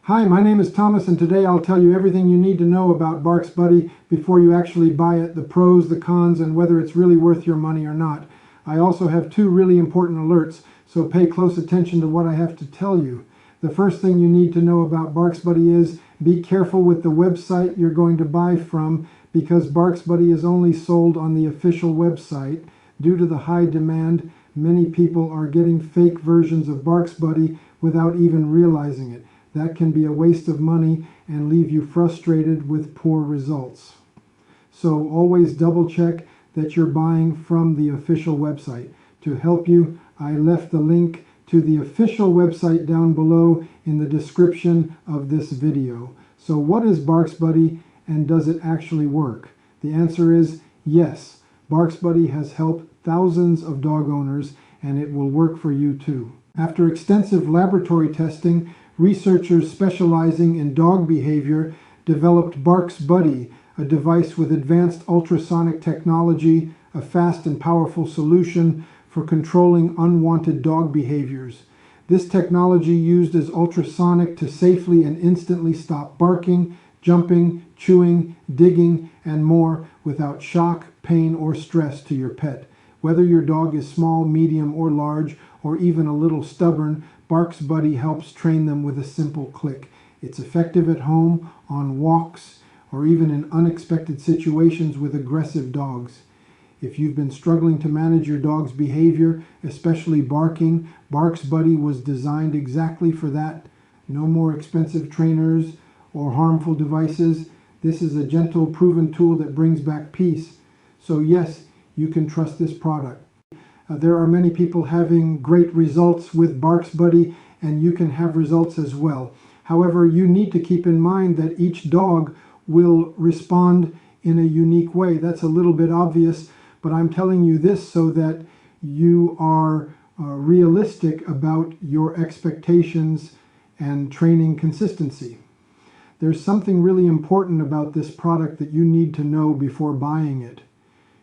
Hi, my name is Thomas, and today I'll tell you everything you need to know about BarxBuddy before you actually buy it, the pros, the cons, and whether it's really worth your money or not. I also have two really important alerts, so pay close attention to what I have to tell you. The first thing you need to know about BarxBuddy is be careful with the website you're going to buy from, because BarxBuddy is only sold on the official website. Due to the high demand, many people are getting fake versions of BarxBuddy without even realizing it. That can be a waste of money and leave you frustrated with poor results. So always double check that you're buying from the official website. To help you, I left the link to the official website down below in the description of this video. So what is BarxBuddy, and does it actually work? The answer is yes. BarxBuddy has helped thousands of dog owners, and it will work for you too. After extensive laboratory testing, researchers specializing in dog behavior developed BarxBuddy, a device with advanced ultrasonic technology, a fast and powerful solution for controlling unwanted dog behaviors. This technology uses ultrasonic to safely and instantly stop barking, jumping, chewing, digging, and more without shock, pain, or stress to your pet. Whether your dog is small, medium, or large, or even a little stubborn, BarxBuddy helps train them with a simple click. It's effective at home, on walks, or even in unexpected situations with aggressive dogs. If you've been struggling to manage your dog's behavior, especially barking, BarxBuddy was designed exactly for that. No more expensive trainers or harmful devices. This is a gentle, proven tool that brings back peace. So yes, you can trust this product. There are many people having great results with BarxBuddy, and you can have results as well. However, you need to keep in mind that each dog will respond in a unique way. That's a little bit obvious, but I'm telling you this so that you are realistic about your expectations and training consistency. There's something really important about this product that you need to know before buying it.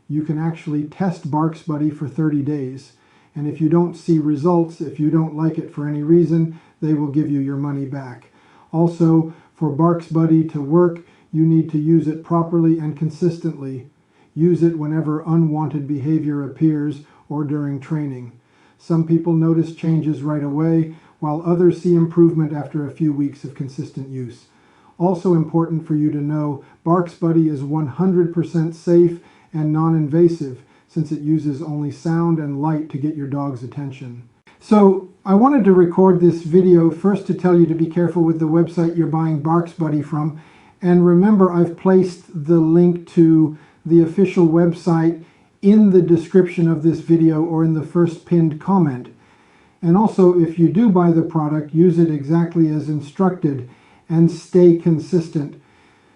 You can actually test BarxBuddy for 30 days. And if you don't see results, if you don't like it for any reason, they will give you your money back. Also, for BarxBuddy to work, you need to use it properly and consistently. Use it whenever unwanted behavior appears or during training. Some people notice changes right away, while others see improvement after a few weeks of consistent use. Also important for you to know, BarxBuddy is 100% safe and non-invasive, since it uses only sound and light to get your dog's attention. So I wanted to record this video first to tell you to be careful with the website you're buying BarxBuddy from. And remember, I've placed the link to the official website in the description of this video or in the first pinned comment. And also, if you do buy the product, use it exactly as instructed and stay consistent.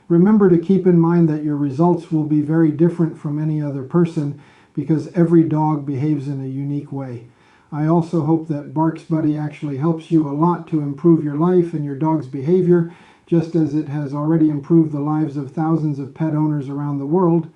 Remember to keep in mind that your results will be very different from any other person, because every dog behaves in a unique way. I also hope that BarxBuddy actually helps you a lot to improve your life and your dog's behavior, just as it has already improved the lives of thousands of pet owners around the world.